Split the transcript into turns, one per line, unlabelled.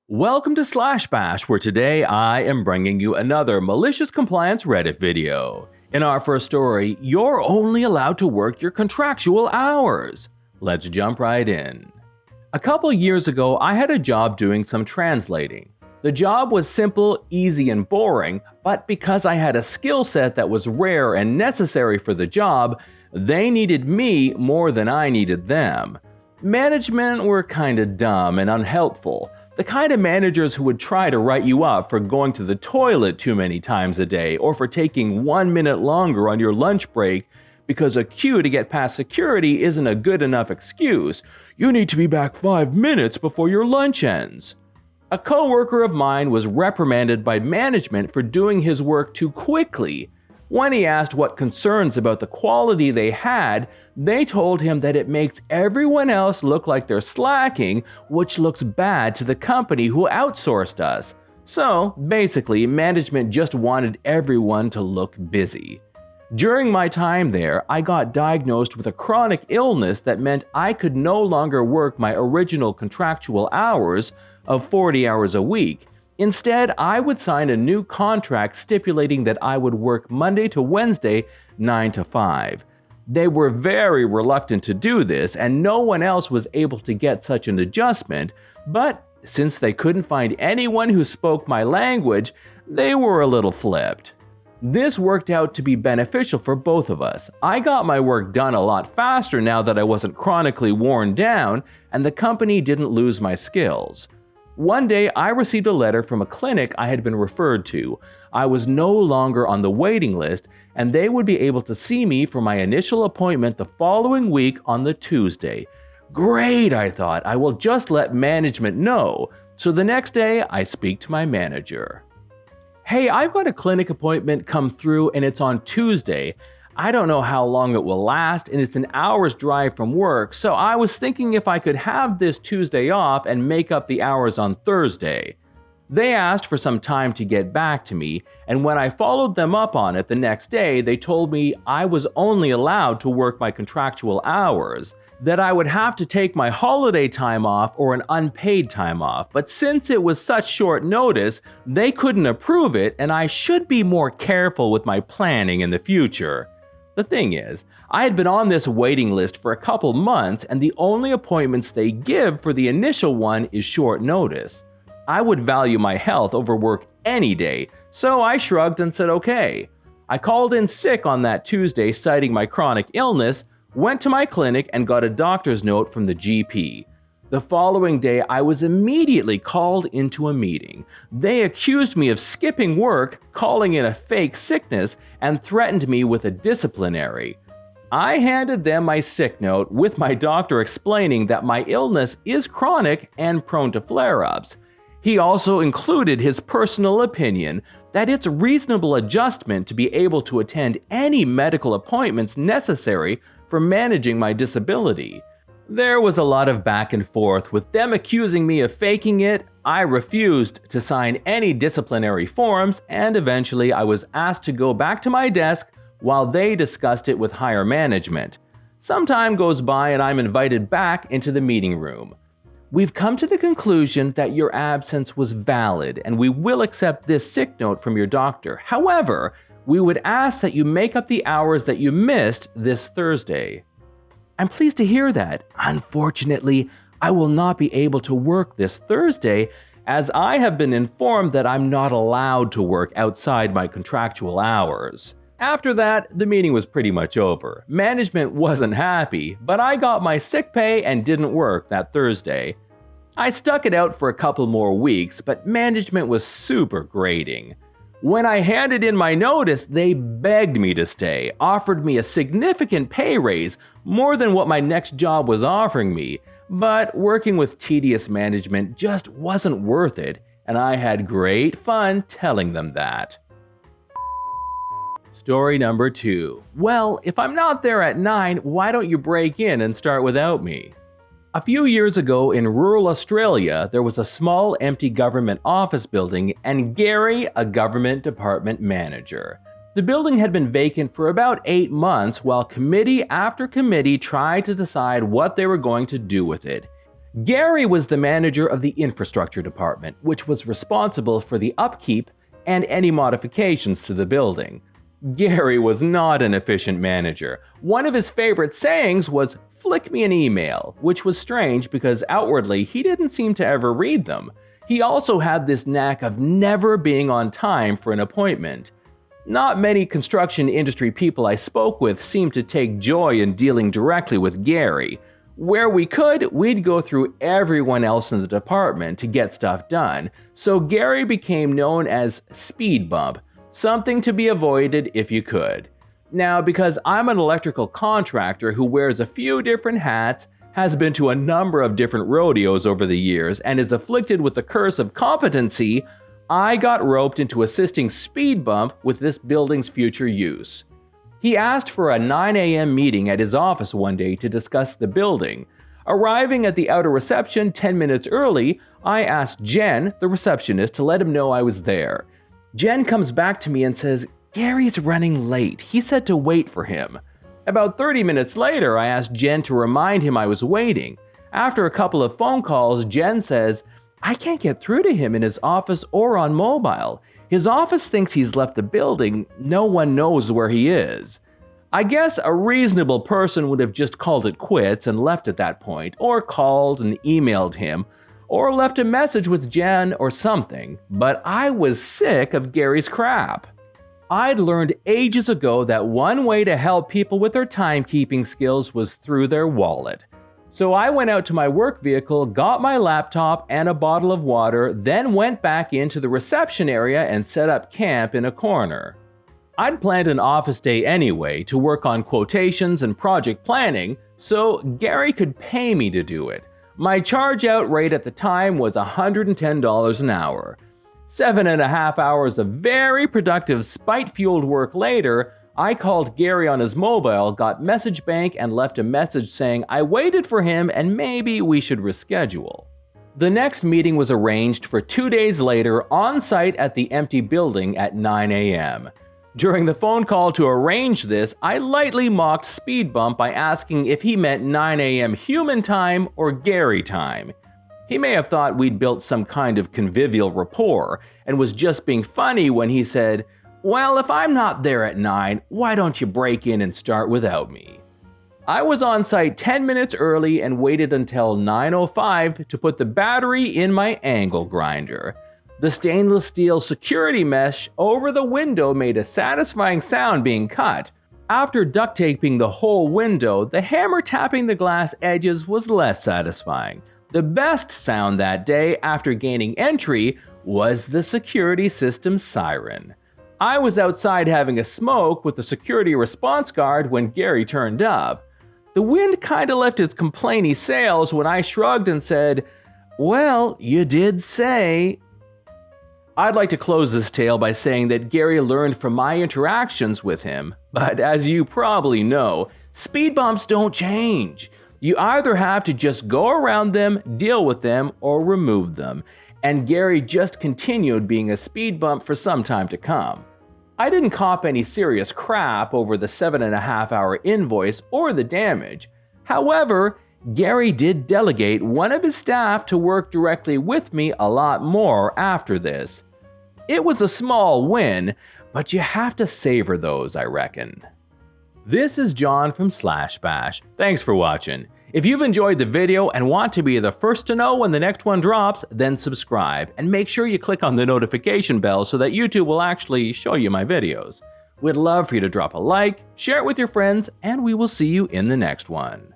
Welcome to Slash Bash, where today I am bringing you another malicious compliance Reddit video. In our first story, you're only allowed to work your contractual hours. Let's jump right in. A couple years ago, I had a job doing some translating. The job was simple, easy, and boring, but because I had a skill set that was rare and necessary for the job, they needed me more than I needed them. Management were kinda dumb and unhelpful. The kind of managers who would try to write you up for going to the toilet too many times a day or for taking 1 minute longer on your lunch break because a queue to get past security isn't a good enough excuse. You need to be back 5 minutes before your lunch ends. A coworker of mine was reprimanded by management for doing his work too quickly. When he asked what concerns about the quality they had, they told him that it makes everyone else look like they're slacking, which looks bad to the company who outsourced us. So, basically, management just wanted everyone to look busy. During my time there, I got diagnosed with a chronic illness that meant I could no longer work my original contractual hours of 40 hours a week. Instead, I would sign a new contract stipulating that I would work Monday to Wednesday, 9 to 5. They were very reluctant to do this, and no one else was able to get such an adjustment, but since they couldn't find anyone who spoke my language, they were a little flipped. This worked out to be beneficial for both of us. I got my work done a lot faster now that I wasn't chronically worn down, and the company didn't lose my skills. One day, I received a letter from a clinic I had been referred to. I was no longer on the waiting list, and they would be able to see me for my initial appointment the following week on the Tuesday. Great, I thought, I will just let management know. So the next day, I speak to my manager. Hey, I've got a clinic appointment come through and it's on Tuesday. I don't know how long it will last, and it's an hour's drive from work, so I was thinking if I could have this Tuesday off and make up the hours on Thursday. They asked for some time to get back to me, and when I followed them up on it the next day, they told me I was only allowed to work my contractual hours, that I would have to take my holiday time off or an unpaid time off, but since it was such short notice, they couldn't approve it, and I should be more careful with my planning in the future. The thing is, I had been on this waiting list for a couple months, and the only appointments they give for the initial one is short notice. I would value my health over work any day, so I shrugged and said okay. I called in sick on that Tuesday citing my chronic illness, went to my clinic and got a doctor's note from the GP. The following day, I was immediately called into a meeting. They accused me of skipping work, calling in a fake sickness, and threatened me with a disciplinary. I handed them my sick note with my doctor explaining that my illness is chronic and prone to flare-ups. He also included his personal opinion that it's a reasonable adjustment to be able to attend any medical appointments necessary for managing my disability. There was a lot of back and forth with them accusing me of faking it. I refused to sign any disciplinary forms, and eventually I was asked to go back to my desk while they discussed it with higher management. Some time goes by and I'm invited back into the meeting room. We've come to the conclusion that your absence was valid and we will accept this sick note from your doctor. However, we would ask that you make up the hours that you missed this Thursday. I'm pleased to hear that. Unfortunately, I will not be able to work this Thursday as I have been informed that I'm not allowed to work outside my contractual hours. After that, the meeting was pretty much over. Management wasn't happy, but I got my sick pay and didn't work that Thursday. I stuck it out for a couple more weeks, but management was super grating. When I handed in my notice, they begged me to stay, offered me a significant pay raise, more than what my next job was offering me, but working with tedious management just wasn't worth it, and I had great fun telling them that. Story number 2. Well, if I'm not there at 9, why don't you break in and start without me? A few years ago in rural Australia, there was a small empty government office building and Gary, a government department manager. The building had been vacant for about 8 months while committee after committee tried to decide what they were going to do with it. Gary was the manager of the infrastructure department, which was responsible for the upkeep and any modifications to the building. Gary was not an efficient manager. One of his favorite sayings was, "Flick me an email," which was strange because outwardly he didn't seem to ever read them. He also had this knack of never being on time for an appointment. Not many construction industry people I spoke with seemed to take joy in dealing directly with Gary. Where we could, we'd go through everyone else in the department to get stuff done, so Gary became known as Speed Bump, something to be avoided if you could. Now, because I'm an electrical contractor who wears a few different hats, has been to a number of different rodeos over the years, and is afflicted with the curse of competency, I got roped into assisting Speed Bump with this building's future use. He asked for a 9 a.m. meeting at his office one day to discuss the building. Arriving at the outer reception 10 minutes early, I asked Jen, the receptionist, to let him know I was there. Jen comes back to me and says, "Gary's running late. He said to wait for him." About 30 minutes later, I asked Jen to remind him I was waiting. After a couple of phone calls, Jen says, "I can't get through to him in his office or on mobile. His office thinks he's left the building. No one knows where he is." I guess a reasonable person would have just called it quits and left at that point, or called and emailed him, or left a message with Jen or something, but I was sick of Gary's crap. I'd learned ages ago that one way to help people with their timekeeping skills was through their wallet. So I went out to my work vehicle, got my laptop and a bottle of water, then went back into the reception area and set up camp in a corner. I'd planned an office day anyway to work on quotations and project planning, so Gary could pay me to do it. My charge-out rate at the time was $110 an hour. 7.5 hours of very productive spite-fueled work later, I called Gary on his mobile, got message bank, and left a message saying I waited for him and maybe we should reschedule. The next meeting was arranged for 2 days later on-site at the empty building at 9 a.m. During the phone call to arrange this, I lightly mocked Speed Bump by asking if he meant 9 a.m. human time or Gary time. He may have thought we'd built some kind of convivial rapport and was just being funny when he said, "Well, if I'm not there at 9, why don't you break in and start without me?" I was on site 10 minutes early and waited until 9:05 to put the battery in my angle grinder. The stainless steel security mesh over the window made a satisfying sound being cut. After duct taping the whole window, the hammer tapping the glass edges was less satisfying. The best sound that day after gaining entry was the security system siren. I was outside having a smoke with the security response guard when Gary turned up. The wind kinda left its complainy sails when I shrugged and said, "Well, you did say." I'd like to close this tale by saying that Gary learned from my interactions with him, but as you probably know, speed bumps don't change. You either have to just go around them, deal with them, or remove them, and Gary just continued being a speed bump for some time to come. I didn't cop any serious crap over the 7.5-hour invoice or the damage. However, Gary did delegate one of his staff to work directly with me a lot more after this. It was a small win, but you have to savor those, I reckon. This is John from /Bash. Thanks for watching. If you've enjoyed the video and want to be the first to know when the next one drops, then subscribe and make sure you click on the notification bell so that YouTube will actually show you my videos. We'd love for you to drop a like, share it with your friends, and we will see you in the next one.